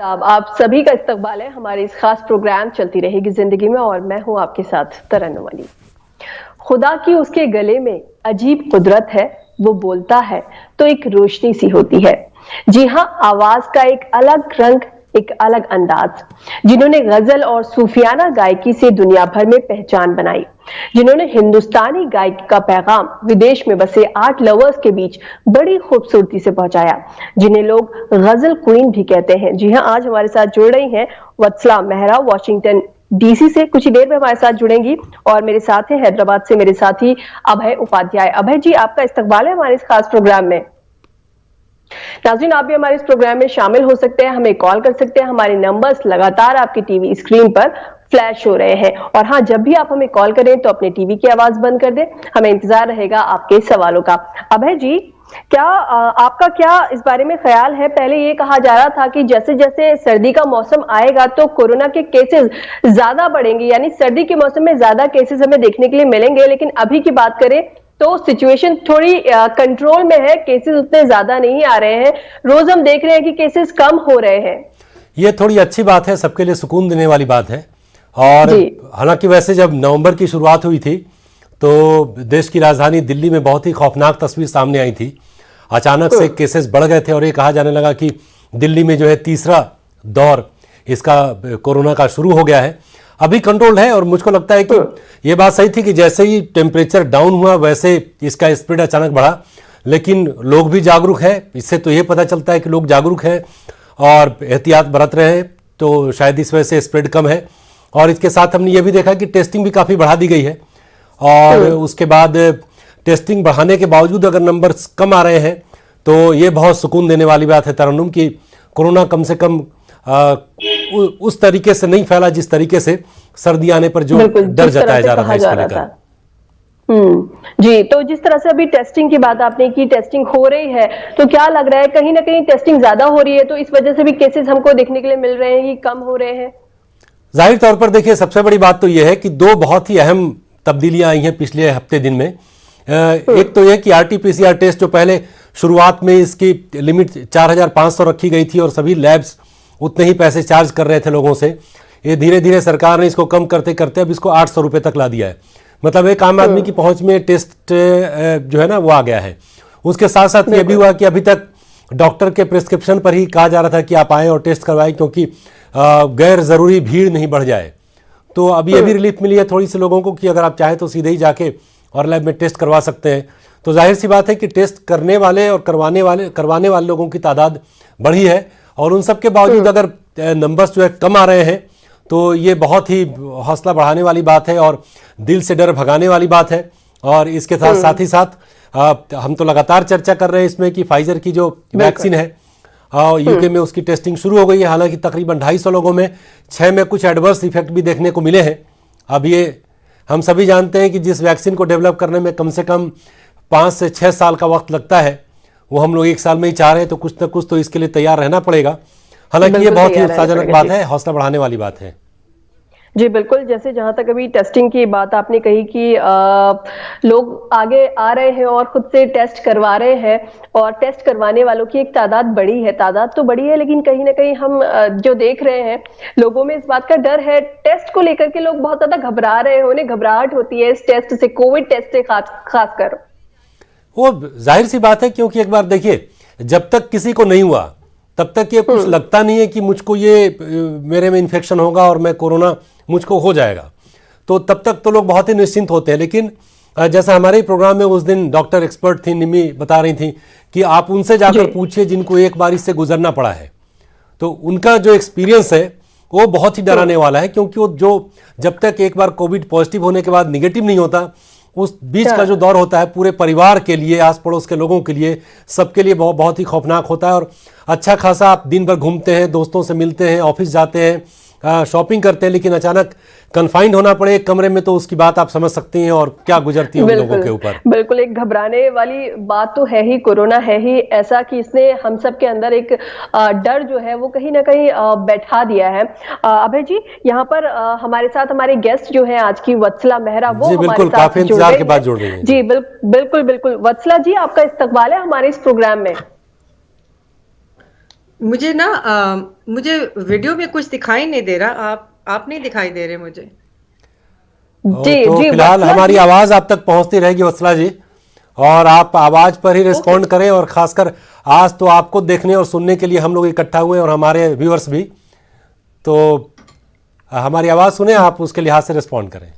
आप सभी का इस्तकबाल है हमारे इस खास प्रोग्राम चलती रहेगी जिंदगी में, और मैं हूं आपके साथ तरन्नुम अली। खुदा की उसके गले में अजीब कुदरत है, वो बोलता है तो एक रोशनी सी होती है। जी हाँ, आवाज का एक अलग रंग, एक अलग अंदाज, जिन्होंने गजल और सूफियाना गायकी से दुनिया भर में पहचान बनाई, जिन्होंने हिंदुस्तानी गायकी का पैगाम विदेश में बसे आर्ट लवर्स के बीच बड़ी खूबसूरती से पहुंचाया, जिन्हें लोग गजल क्वीन भी कहते हैं। जी हाँ, आज हमारे साथ जुड़ रही हैं वत्सला मेहरा, वॉशिंगटन डीसी से कुछ ही देर में हमारे साथ जुड़ेंगी, और मेरे साथ है हैदराबाद से मेरे साथी अभय उपाध्याय। अभय जी, आपका इस्तकबाल है हमारे इस खास प्रोग्राम में। नाज़रीन, आप भी हमारे इस प्रोग्राम में शामिल हो सकते हैं, हमें कॉल कर सकते हैं। हमारे नंबर्स लगातार आपकी टीवी स्क्रीन पर फ्लैश हो रहे हैं, और हाँ, जब भी आप हमें कॉल करें तो अपने टीवी की आवाज बंद कर दें, हमें इंतजार रहेगा आपके सवालों का। अभय जी, आपका क्या इस बारे में ख्याल है? पहले ये कहा जा रहा था कि जैसे जैसे सर्दी का मौसम आएगा तो कोरोना के केसेस ज्यादा बढ़ेंगे, यानी सर्दी के मौसम में ज्यादा केसेस हमें देखने के लिए मिलेंगे, लेकिन अभी की बात करें तो सिचुएशन थोड़ी कंट्रोल में है, केसेस उतने ज्यादा नहीं आ रहे हैं। रोज हम देख रहे हैं कि केसेस कम हो रहे हैं। ये थोड़ी अच्छी बात है, सबके लिए सुकून देने वाली बात है। और हालांकि वैसे जब नवंबर की शुरुआत हुई थी तो देश की राजधानी दिल्ली में बहुत ही खौफनाक तस्वीर सामने आई थी। अचानक से केसेस बढ़ गए थे और ये कहा जाने लगा कि दिल्ली में जो है तीसरा दौर इसका कोरोना का शुरू हो गया है। अभी कंट्रोल है, और मुझको लगता है कि ये बात सही थी कि जैसे ही टेम्परेचर डाउन हुआ वैसे इसका स्प्रेड अचानक बढ़ा, लेकिन लोग भी जागरूक हैं। इससे तो ये पता चलता है कि लोग जागरूक हैं और एहतियात बरत रहे हैं, तो शायद इस वजह से स्प्रेड कम है। और इसके साथ हमने ये भी देखा कि टेस्टिंग भी काफ़ी बढ़ा दी गई है, और उसके बाद टेस्टिंग बढ़ाने के बावजूद अगर नंबर्स कम आ रहे हैं तो ये बहुत सुकून देने वाली बात है तरन्नुम, कि कोरोना कम से कम उस तरीके से नहीं फैला जिस तरीके से सर्दी आने पर जो डर जताया जा रहा है इसको लेकर। जी, तो जिस तरह से अभी टेस्टिंग की बात आपने की, टेस्टिंग हो रही है, तो क्या लग रहा है कहीं ना कहीं टेस्टिंग ज्यादा हो रही है तो इस वजह से भी केसेस हमको देखने के लिए मिल रहे हैं कि कम हो रहे हैं? जाहिर तौर पर देखिए, सबसे बड़ी बात तो यह है कि दो बहुत ही अहम तब्दीलियां आई हैं पिछले हफ्ते दिन में। एक तो यह कि आरटी-पीसीआर टेस्ट जो पहले शुरुआत में इसकी लिमिट 4,500 रखी गई थी और सभी लैब्स उतने ही पैसे चार्ज कर रहे थे लोगों से, ये धीरे धीरे सरकार ने इसको कम करते करते अब इसको 800 रुपये तक ला दिया है। मतलब एक आम आदमी की पहुंच में टेस्ट जो है ना वो आ गया है। उसके साथ साथ ये भी हुआ कि अभी तक डॉक्टर के प्रिस्क्रिप्शन पर ही कहा जा रहा था कि आप आएँ और टेस्ट करवाएं, क्योंकि गैर ज़रूरी भीड़ नहीं बढ़ जाए। तो अब ये भी रिलीफ मिली है थोड़ी सी लोगों को कि अगर आप चाहें तो सीधे ही जाके और लैब में टेस्ट करवा सकते हैं। तो जाहिर सी बात है कि टेस्ट करने वाले और करवाने वाले लोगों की तादाद बढ़ी है, और उन सब के बावजूद अगर नंबर्स जो है कम आ रहे हैं तो ये बहुत ही हौसला बढ़ाने वाली बात है और दिल से डर भगाने वाली बात है। और इसके साथ ही साथ हम तो लगातार चर्चा कर रहे हैं इसमें कि फाइजर की जो वैक्सीन है यूके में उसकी टेस्टिंग शुरू हो गई है। हालांकि तकरीबन 250 लोगों में 6 में कुछ एडवर्स इफेक्ट भी देखने को मिले हैं। अब ये हम सभी जानते हैं कि जिस वैक्सीन को डेवलप करने में कम से कम 5 से 6 साल का वक्त लगता है, वो हम लोग 1 साल में ही चाह रहे हैं, तो कुछ न कुछ तो इसके लिए तैयार रहना पड़ेगा। हालांकि ये बहुत ही उत्साहजनक बात है, हौसला बढ़ाने वाली बात है। जी बिल्कुल, जैसे जहां तक अभी टेस्टिंग की बात आपने कही कि लोग आगे आ रहे हैं और खुद से टेस्ट करवा रहे हैं, और टेस्ट करवाने वालों की एक तादाद बड़ी है, तादाद तो बड़ी है, लेकिन कहीं ना कहीं हम जो देख रहे हैं लोगों में इस बात का डर है। टेस्ट को लेकर के लोग बहुत ज्यादा घबरा रहे हैं, उन्हें घबराहट होती है इस टेस्ट से, कोविड टेस्ट से खासकर। वो जाहिर सी बात है, क्योंकि एक बार देखिए, जब तक किसी को नहीं हुआ तब तक ये कुछ लगता नहीं है कि मुझको ये मेरे में इन्फेक्शन होगा और मैं कोरोना मुझको हो जाएगा, तो तब तक तो लोग बहुत ही निश्चिंत होते हैं। लेकिन जैसा हमारे प्रोग्राम में उस दिन डॉक्टर एक्सपर्ट थी निमी बता रही थी कि आप उनसे जाकर पूछिए जिनको एक बार इससे गुजरना पड़ा है, तो उनका जो एक्सपीरियंस है वो बहुत ही डराने वाला है। क्योंकि वो जो जब तक एक बार कोविड पॉजिटिव होने के बाद निगेटिव नहीं होता, उस बीच का जो दौर होता है पूरे परिवार के लिए, आस पड़ोस के लोगों के लिए, सबके लिए बहुत ही खौफनाक होता है। और अच्छा खासा आप दिन भर घूमते हैं, दोस्तों से मिलते हैं, ऑफिस जाते हैं, शॉपिंग करते हैं, लेकिन अचानक कन्फाइंड होना पड़े एक कमरे में, तो उसकी बात आप समझ सकती हैं और क्या गुजरती है उन लोगों के ऊपर। बिल्कुल, एक घबराने वाली बात तो है ही, कोरोना है ही ऐसा कि इसने हम सब के अंदर एक डर जो है वो कहीं ना कहीं बैठा दिया है। अभय जी, यहाँ पर हमारे साथ हमारे गेस्ट जो है आज की वत्सला मेहरा, वो हमारे साथ काफी इंतजार के बाद जुड़ रही हैं। जी बिल्कुल बिल्कुल, वत्सला जी आपका इस्तकबाल है हमारे इस प्रोग्राम में। मुझे वीडियो में कुछ दिखाई नहीं दे रहा। आप नहीं दिखाई दे रहे मुझे। जी तो जी फिलहाल वत्सला हमारी जी। आवाज आप तक पहुंचती रहेगी वत्सला जी, और आप आवाज पर ही ओके। रिस्पॉन्ड करें। और खासकर आज तो आपको देखने और सुनने के लिए हम लोग इकट्ठा हुए और हमारे व्यूअर्स भी, तो हमारी आवाज सुने, आप उसके लिहाज से रिस्पॉन्ड करें।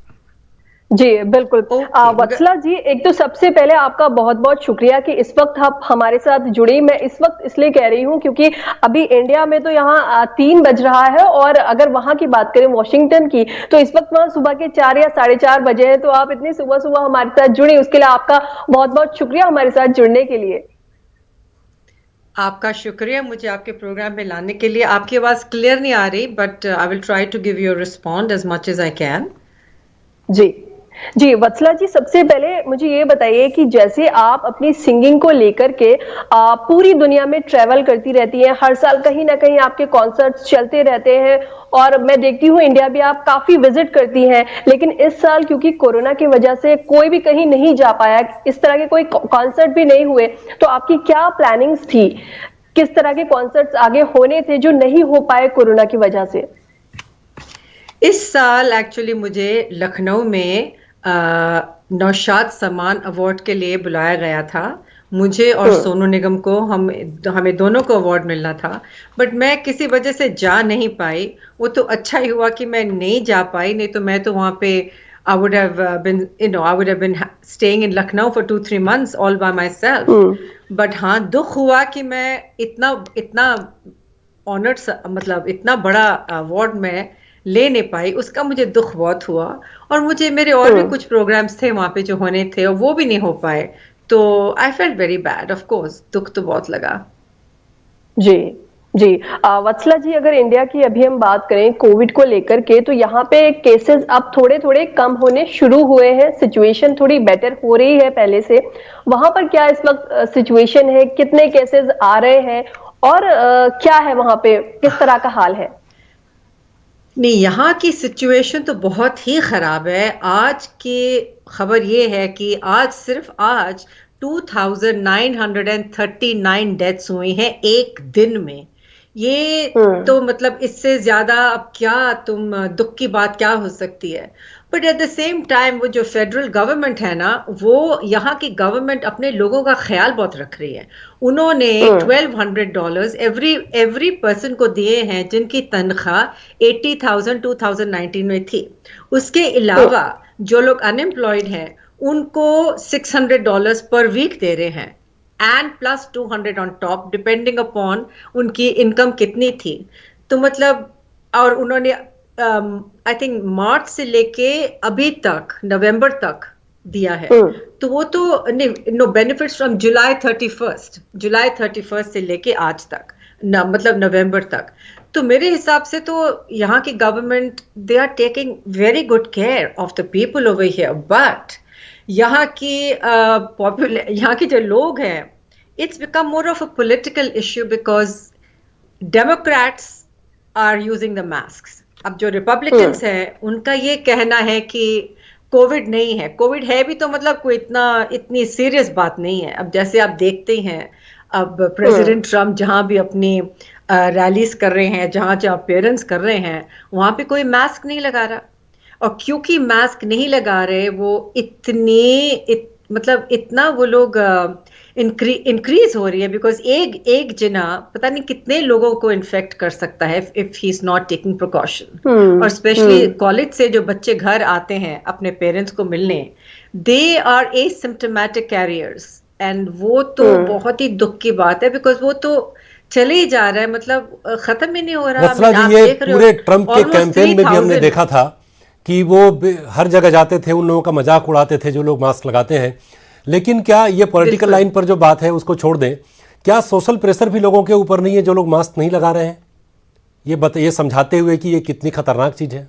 जी बिल्कुल। ओके मगर वत्सला जी, एक तो सबसे पहले आपका बहुत बहुत शुक्रिया कि इस वक्त आप हमारे साथ जुड़ी। मैं इस वक्त इसलिए कह रही हूँ क्योंकि अभी इंडिया में तो यहाँ 3 बज रहा है, और अगर वहां की बात करें वॉशिंगटन की, तो इस वक्त वहां सुबह के 4 या 4:30 बजे हैं। तो आप इतनी सुबह सुबह हमारे साथ जुड़ी, उसके लिए आपका बहुत बहुत शुक्रिया हमारे साथ जुड़ने के लिए। आपका शुक्रिया मुझे आपके प्रोग्राम में लाने के लिए। आपकी आवाज क्लियर नहीं आ रही, but I will try to give you respond as much as I can. जी जी वत्सला जी, सबसे पहले मुझे ये बताइए कि जैसे आप अपनी सिंगिंग को लेकर के पूरी दुनिया में ट्रेवल करती रहती हैं, हर साल कहीं ना कहीं आपके कॉन्सर्ट्स चलते रहते हैं, और मैं देखती हूँ इंडिया भी आप काफी विजिट करती हैं। लेकिन इस साल क्योंकि कोरोना की वजह से कोई भी कहीं नहीं जा पाया, इस तरह के कोई कॉन्सर्ट भी नहीं हुए, तो आपकी क्या प्लानिंग्स थी? किस तरह के कॉन्सर्ट्स आगे होने थे जो नहीं हो पाए कोरोना की वजह से? इस साल एक्चुअली मुझे लखनऊ में नौशाद समान अवार्ड के लिए बुलाया गया था। मुझे और हम्म। सोनू निगम को हमें दोनों को अवार्ड मिलना था, बट मैं किसी वजह से जा नहीं पाई। वो तो अच्छा ही हुआ कि मैं नहीं जा पाई, नहीं तो मैं तो वहां पे I would have been staying in Lucknow for 2-3 months all by myself. Hmm. But हाँ, दुख हुआ कि मैं इतना इतना ऑनर्ड, मतलब इतना बड़ा अवार्ड मैं ले नहीं पाई, उसका मुझे दुख बहुत हुआ। और मुझे मेरे और भी हम्म। कुछ प्रोग्राम्स थे वहां पे जो होने थे, और वो भी नहीं हो पाए। तो I felt very bad, of course दुख तो बहुत लगा। जी जी। वत्सला जी, अगर इंडिया की अभी हम बात करें कोविड को लेकर के, तो यहाँ पे केसेस अब थोड़े थोड़े कम होने शुरू हुए हैं, सिचुएशन थोड़ी बेटर हो रही है पहले से। वहां पर क्या इस वक्त सिचुएशन है? कितने केसेस आ रहे हैं, और क्या है वहां पे, किस तरह का हाल है? नहीं, यहाँ की सिचुएशन तो बहुत ही खराब है। आज की खबर ये है कि सिर्फ आज 2939 डेथ्स हुई हैं एक दिन में। ये हम्म। तो मतलब इससे ज्यादा अब क्या दुख की बात क्या हो सकती है। But at the same time वो जो फेडरल गवर्नमेंट है ना, वो यहाँ की गवर्नमेंट अपने लोगों का ख्याल बहुत रख रही है। उन्होंने हम्म। $1200 एवरी पर्सन को दिए हैं जिनकी तनख्वाह 80,000 2019 में थी। उसके अलावा जो लोग अनएम्प्लॉयड हैं उनको $600 पर वीक दे रहे हैं, and plus 200 on top, depending upon उनकी इनकम कितनी थी। तो मतलब, और उन्होंने आई थिंक मार्च से लेके अभी तक नवंबर तक दिया है। हम्म। तो वो तो नो बेनिफिट्स फ्रॉम जुलाई 31 से लेके आज तक, मतलब नवंबर तक। तो मेरे हिसाब से तो यहाँ की government, they are taking very good care of the people over here. But यहाँ की यहाँ के जो लोग हैं, it's become more of a political issue, because Democrats are using the mask. अब जो रिपब्लिकन्स हैं उनका ये कहना है कि कोविड नहीं है। कोविड है भी तो मतलब कोई इतनी सीरियस बात नहीं है। अब जैसे आप देखते हैं, अब प्रेसिडेंट ट्रम्प जहां भी अपनी रैलीज कर रहे हैं, जहां जहां पेरेंट्स कर रहे हैं, वहां पे कोई मास्क नहीं लगा रहा। और क्योंकि मास्क नहीं लगा रहे, वो मतलब इतना वो लोग इंक्रीज हो रही है, बिकॉज एक जना पता नहीं कितने लोगों को इन्फेक्ट कर सकता है if he is not taking precaution. और स्पेशली कॉलेज से जो बच्चे घर आते हैं अपने पेरेंट्स को मिलने, they are asymptomatic carriers, and वो तो बहुत ही दुख की बात है, बिकॉज वो तो चले ही जा रहा है, मतलब खत्म ही नहीं हो रहा। वत्सला जी, ये पूरे ट्रंप के कैंपेन में भी हमने देखा था कि वो हर जगह जाते थे, उन लोगों का मजाक उड़ाते थे जो लोग मास्क लगाते हैं। लेकिन क्या ये पॉलिटिकल लाइन पर जो बात है उसको छोड़ दें, क्या सोशल प्रेशर भी लोगों के ऊपर नहीं है जो लोग मास्क नहीं लगा रहे हैं, ये समझाते हुए कि ये कितनी खतरनाक चीज है?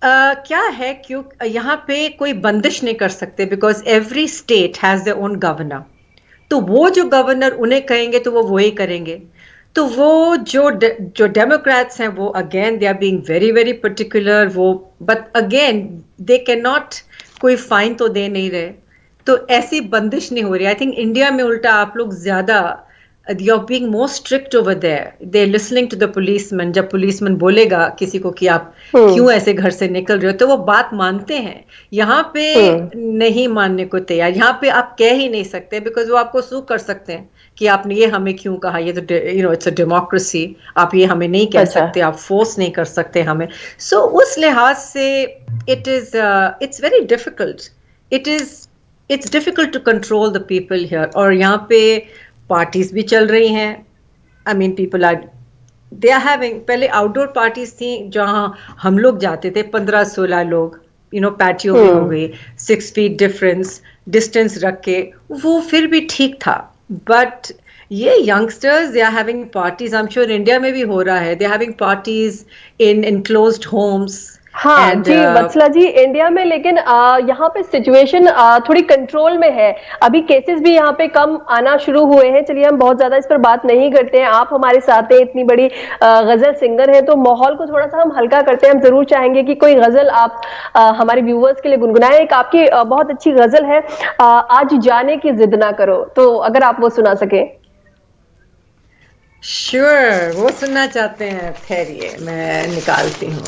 क्या है, क्यों यहाँ पे कोई बंदिश नहीं कर सकते, because every state has their own governor. तो वो जो गवर्नर उन्हें कहेंगे तो वो वही करेंगे। तो वो जो डेमोक्रेट्स हैं, वो again they are being very very particular. वो but again they can not, कोई फाइन तो दे नहीं रहे, तो ऐसी बंदिश नहीं हो रही। आई थिंक इंडिया में उल्टा आप लोग ज्यादा you're being more strict over there. They're listening to the policeman. जब policeman बोलेगा किसी को कि आप क्यों ऐसे घर से निकल रहे हो, तो वो बात मानते हैं. यहाँ पे नहीं मानने को तैयार. यहाँ पे आप कह ही नहीं सकते, because वो आपको सू कर सकते हैं कि आपने ये हमें क्यों कहा. ये तो it's a democracy. आप ये हमें नहीं कह सकते, आप force नहीं कर सकते हमें. So उस लिहाज से it's very difficult. It's difficult to control the people here. और यहाँ पे पार्टीज भी चल रही हैं. I mean, they are having, पहले आउटडोर पार्टीज थी जहां हम लोग जाते थे 15-16 लोग, पैटियो में हो गई, 6 feet डिस्टेंस रख के, वो फिर भी ठीक था. बट ये youngsters, they are having parties. I am sure India में भी हो रहा है. They are having parties in enclosed homes. हाँ जी वत्सला जी, इंडिया में लेकिन यहाँ पे सिचुएशन थोड़ी कंट्रोल में है. अभी केसेस भी यहाँ पे कम आना शुरू हुए हैं. चलिए हम बहुत ज्यादा इस पर बात नहीं करते हैं. आप हमारे साथ हैं, इतनी बड़ी गजल सिंगर है, तो माहौल को थोड़ा सा हम हल्का करते हैं. हम जरूर चाहेंगे कि कोई गजल आप हमारे व्यूवर्स के लिए गुनगुनाएं. एक आपकी बहुत अच्छी गजल है, आज जाने की जिद ना करो, तो अगर आप वो सुना सके. श्योर, वो सुनना चाहते हैं. ठहरिए, मैं निकालती हूँ.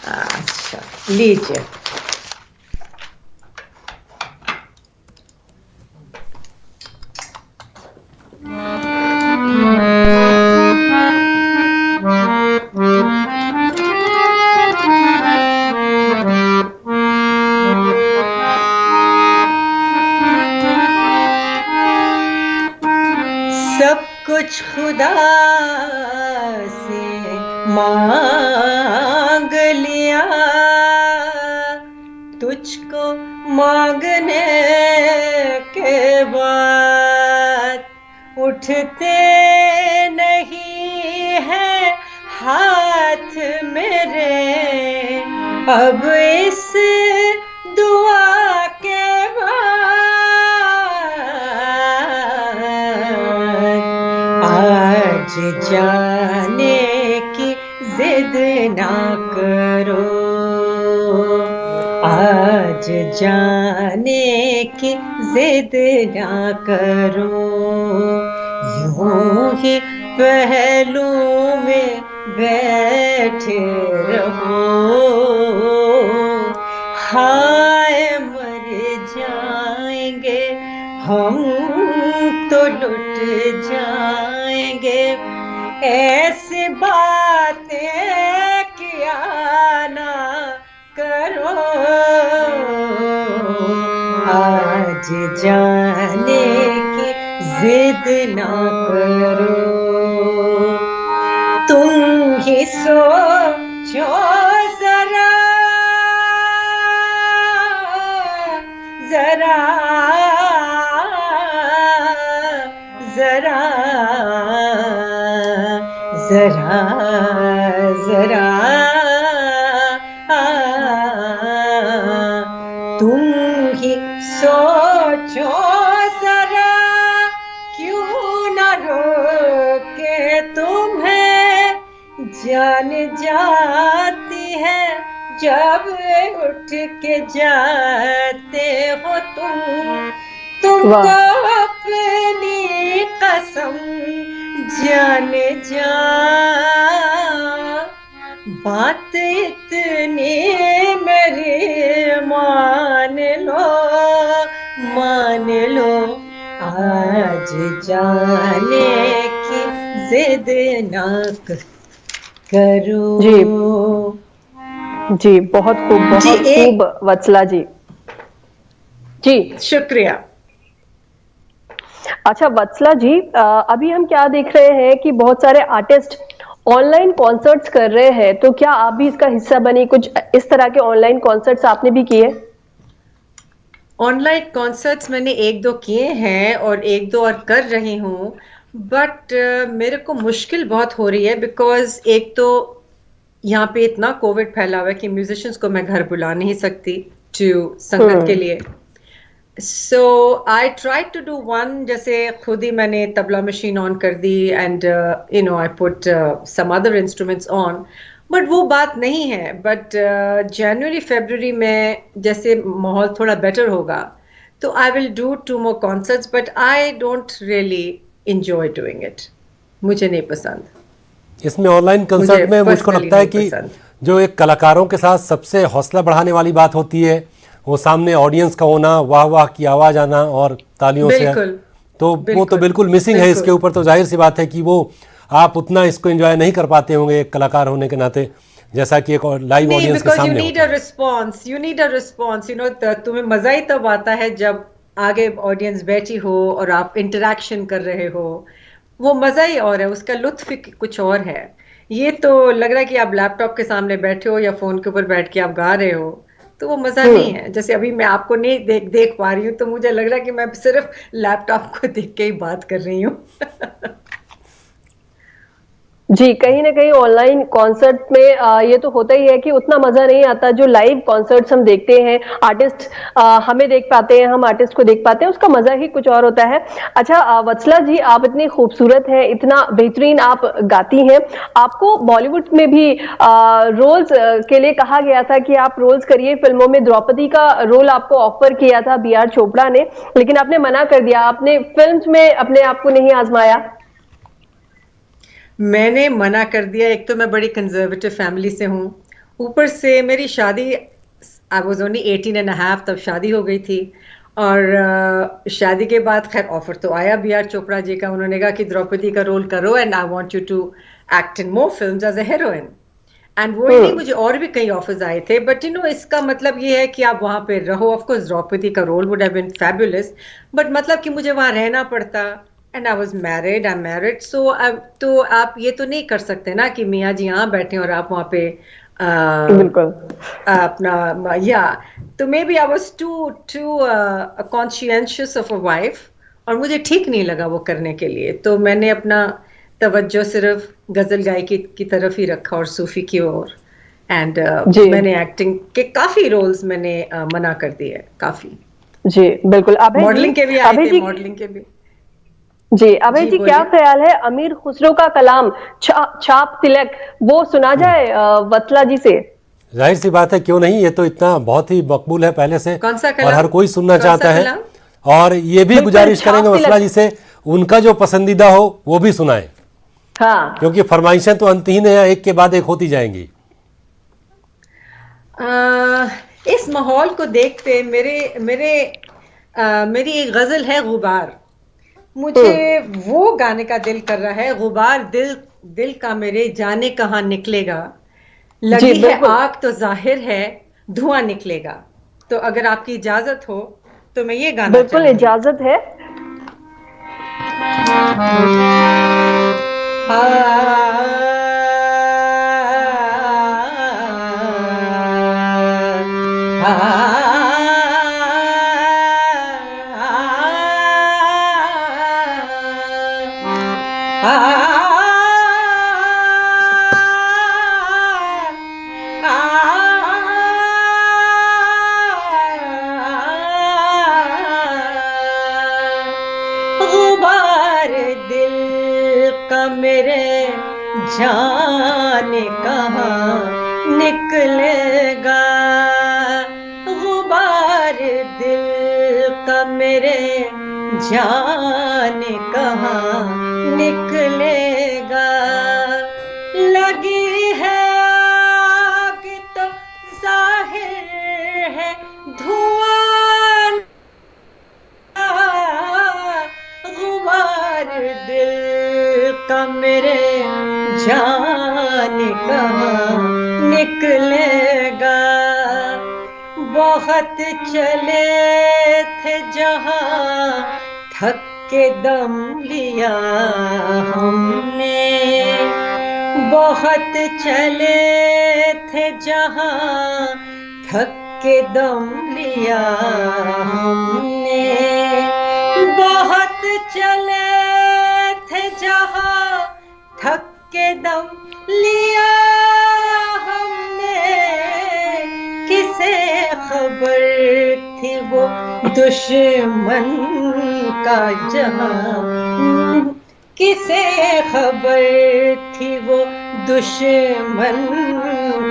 अच्छा, लीजिए. सब कुछ खुदा से मांग लिया, तुझको मांगने के बाद उठते नहीं है हाथ मेरे, अब इस दुआ के बाद आज जाने की जिद ना करो, आज जाने की जिद ना करो. यूं ही पहलू में बैठे रहो, हाय मर जाएंगे हम तो लुट जाएंगे. ऐसी बातें किया ना करो, आज जाने की जिद ना करो. तुम ही सोचो जरा जरा जरा जरा जरा तुम ही सोचो जरा, क्यों न रोके तुम्हें, जान जाती है जब उठ के जाते हो तुमको अपनी कसम जान जा. बात इतनी मेरी मान लो, आज जाने की जिद ना करो. जी बहुत खूब वत्सला जी. जी शुक्रिया. अच्छा वत्सला जी, अभी हम क्या देख रहे हैं कि बहुत सारे आर्टिस्ट ऑनलाइन कॉन्सर्ट्स कर रहे हैं, तो क्या आप भी इसका हिस्सा बनी? कुछ इस तरह के ऑनलाइन कॉन्सर्ट्स आपने भी किए? ऑनलाइन कॉन्सर्ट्स मैंने 1-2 किए हैं और 1-2 और कर रही हूँ, बट मेरे को मुश्किल बहुत हो रही है, बिकॉज एक तो यहाँ पे इतना कोविड फैला हुआ है कि म्यूजिशियंस को मैं घर बुला नहीं सकती संगत के लिए. So I tried to do one, जैसे खुद ही मैंने तबला मशीन ऑन कर दी and I put some other instruments on, but वो बात नहीं है. But January February में जैसे माहौल थोड़ा बेटर होगा तो I will do 2 more concerts, but I don't really enjoy doing it. मुझे नहीं पसंद, इसमें ऑनलाइन कंसर्ट में मुझको personally लगता है नहीं कि पसंद। जो एक कलाकारों के साथ सबसे हौसला बढ़ाने वाली बात होती है वो सामने ऑडियंस का होना, वाह वाह की आवाज आना और तालियों से, बिल्कुल, तो वो तो बिल्कुल मिसिंग है। इसके ऊपर तो जाहिर सी बात है कि वो आप उतना इसको एंजॉय नहीं कर पाते होंगे एक कलाकार होने के नाते, जैसा कि एक लाइव नहीं, ऑडियंस के because you सामने need होता a है। response, you need a response, you know, तुम्हें मजा ही तब आता है जब आगे ऑडियंस बैठी हो और आप इंटरेक्शन कर रहे हो, वो मजा ही और है, उसका लुत्फ ही कुछ और है। ये तो लग रहा है कि आप लैपटॉप के सामने बैठे हो या फोन के ऊपर बैठ के आप गा रहे हो, तो वो मजा नहीं है। जैसे अभी मैं आपको नहीं देख पा रही हूँ, तो मुझे लग रहा है कि मैं सिर्फ लैपटॉप को देख के ही बात कर रही हूँ। जी, कहीं ना कहीं ऑनलाइन कॉन्सर्ट में ये तो होता ही है कि उतना मजा नहीं आता जो लाइव कॉन्सर्ट्स हम देखते हैं, आर्टिस्ट हमें देख पाते हैं, हम आर्टिस्ट को देख पाते हैं, उसका मजा ही कुछ और होता है। अच्छा वत्सला जी, आप इतनी खूबसूरत हैं, इतना बेहतरीन आप गाती हैं, आपको बॉलीवुड में भी रोल्स के लिए कहा गया था कि आप रोल्स करिए फिल्मों में। द्रौपदी का रोल आपको ऑफर किया था B.R. चोपड़ा ने, लेकिन आपने मना कर दिया, आपने फिल्म में अपने आप को नहीं आजमाया। मैंने मना कर दिया। एक तो मैं बड़ी कंजर्वेटिव फैमिली से हूँ, ऊपर से मेरी शादी, I was only 18 and half, तब शादी हो गई थी। और शादी के बाद खैर ऑफर तो आया B.R. चोपड़ा जी का, उन्होंने कहा कि द्रौपदी का रोल करो and I want you to act in more films as a heroine. And वो ही नहीं, मुझे और भी कई ऑफर्स आए थे, बट यू नो इसका मतलब ये है कि आप वहां पे रहो। ऑफ कोर्स द्रौपदी का role would have been fabulous, but मतलब कि मुझे वहां रहना पड़ता। And I was married, I am married, so तो आप ये तो नहीं कर सकते ना कि मियाँ जी यहाँ बैठे और आप वहाँ पे बिल्कुल अपना या तो maybe I was too conscientious of a wife, और मुझे ठीक नहीं लगा वो करने के लिए। तो मैंने अपना तवज्जो सिर्फ गजल गायकी की तरफ ही रखा और सूफी की ओर। एंड मैंने एक्टिंग के काफी रोल्स मैंने मना कर दिए, काफी। जी बिल्कुल। मॉडलिंग के भी आए थे, मॉडलिंग के भी। जी अभय जी, क्या ख्याल है अमीर खुसरो का कलाम छाप तिलक, वो सुना जाए वत्सला जी से? जाहिर सी बात है, क्यों नहीं, ये तो इतना बहुत ही मकबूल है पहले से, कौन सा और हर कोई सुनना चाहता है। और ये भी गुजारिश करेंगे वत्सला जी से, उनका जो पसंदीदा हो वो भी सुनाएं। हाँ, क्योंकि फरमाइशें तो अंतहीन है, एक के बाद एक होती जाएंगी। इस माहौल को देखते मेरी एक गजल है गुबार, मुझे वो गाने का दिल कर रहा है। गुबार दिल का मेरे, जाने कहाँ निकलेगा, लगी है आग तो जाहिर है धुआं निकलेगा। तो अगर आपकी इजाजत हो तो मैं ये गाना बिल्कुल इजाजत है। मेरे जाने कहाँ निकलेगा, गुबार दिल का मेरे जाने कहाँ निकलेगा, लगी है आग तो जाहिर है धुआं, गुबार दिल का मेरे जाने कहाँ निकलेगा। बहुत चले थे जहाँ थक के दम लिया हमने, बहुत चले थे जहाँ थक के दम लिया हमने, बहुत चले थे जहाँ थक के दम लिया हमने, किसे खबर थी वो दुश्मन का जहां, किसे खबर थी वो दुश्मन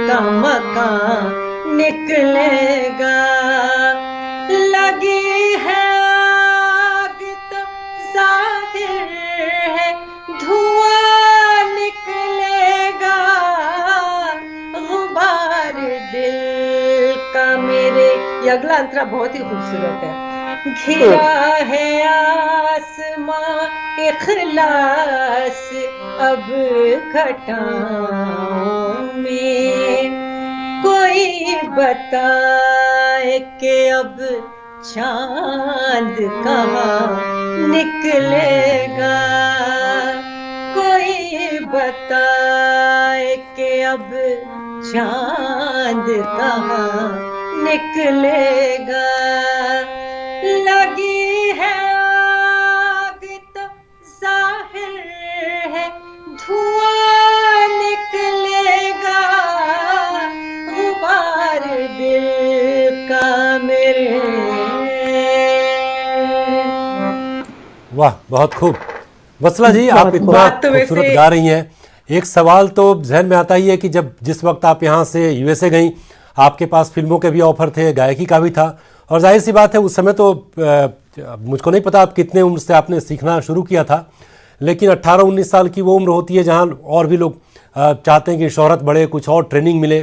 का मकान निकलेगा, लगी है आग तो जाहिर अगला अंतरा बहुत ही खूबसूरत है। घिरा है आसमां इखलास अब घटाओं में, कोई बताए कि अब चांद कहाँ निकलेगा, कोई बताए कि अब चांद कहाँ निकलेगा। लगी है आग तो जाहिर है धुआं निकलेगा, गुबार दिल का मेरे। वाह, बहुत खूब। वत्सला जी, आप इतना खूबसूरत गा रही हैं। एक सवाल तो जहन में आता ही है कि जब जिस वक्त आप यहाँ से यूएसए गई, आपके पास फिल्मों के भी ऑफर थे, गायकी का भी था, और जाहिर सी बात है उस समय तो मुझको नहीं पता आप कितने उम्र से आपने सीखना शुरू किया था, लेकिन 18-19 साल की वो उम्र होती है जहाँ और भी लोग चाहते हैं कि शोहरत बढ़े, कुछ और ट्रेनिंग मिले।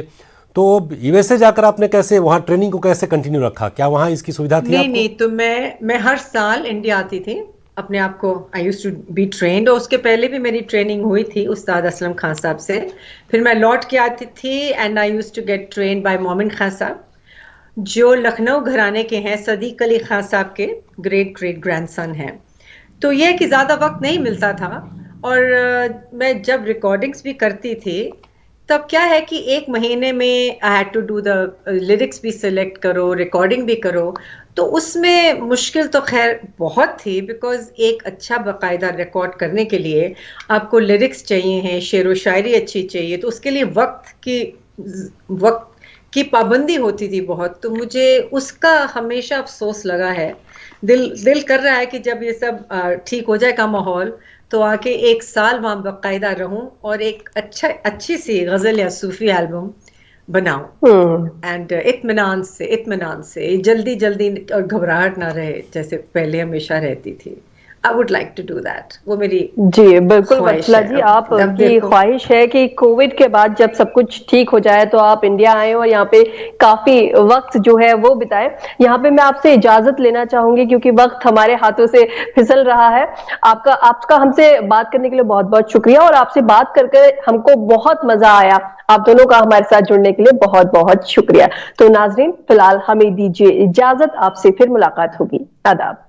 तो यूएसए जाकर आपने कैसे वहाँ ट्रेनिंग को कैसे कंटिन्यू रखा? क्या वहाँ इसकी सुविधा थी? नहीं, तो मैं हर साल इंडिया आती थी अपने आप को, I used to be trained, और उसके पहले भी मेरी ट्रेनिंग हुई थी उस्ताद असलम खान साहब से। फिर मैं लौट के आती थी and I used to get trained by Momin Khan साहब, जो लखनऊ घराने के हैं, सदीक अली खान साहब के ग्रेट ग्रेट ग्रैंडसन हैं। तो यह कि ज़्यादा वक्त नहीं मिलता था, और मैं जब रिकॉर्डिंग्स भी करती थी तब क्या है कि एक महीने में I had to do the lyrics भी सिलेक्ट करो, रिकॉर्डिंग भी करो, तो उसमें मुश्किल तो खैर बहुत थी, बिकॉज एक अच्छा बाकायदा रिकॉर्ड करने के लिए आपको लिरिक्स चाहिए हैं, शेर व शायरी अच्छी चाहिए, तो उसके लिए वक्त की पाबंदी होती थी बहुत। तो मुझे उसका हमेशा अफसोस लगा है। दिल कर रहा है कि जब ये सब ठीक हो जाएगा माहौल, तो आके एक साल वहाँ बाकायदा रहूं और एक अच्छी सी गजल या सूफी एल्बम बनाऊं, एंड इत्मीनान से जल्दी घबराहट ना रहे जैसे पहले हमेशा रहती थी। I would like to do that. वो मेरी जी बिल्कुल वत्सला जी, आपकी ख्वाहिश है कि कोविड के बाद जब सब कुछ ठीक हो जाए तो आप इंडिया आए और यहाँ पे काफी वक्त जो है वो बिताए। यहाँ पे मैं आपसे इजाजत लेना चाहूंगी क्योंकि वक्त हमारे हाथों से फिसल रहा है। आपका हमसे बात करने के लिए बहुत बहुत शुक्रिया, और आपसे बात करके हमको बहुत मजा आया। आप दोनों का हमारे साथ जुड़ने के लिए बहुत बहुत शुक्रिया। तो नाजरीन, फिलहाल हमें दीजिए इजाजत, आपसे फिर मुलाकात होगी। आदाब।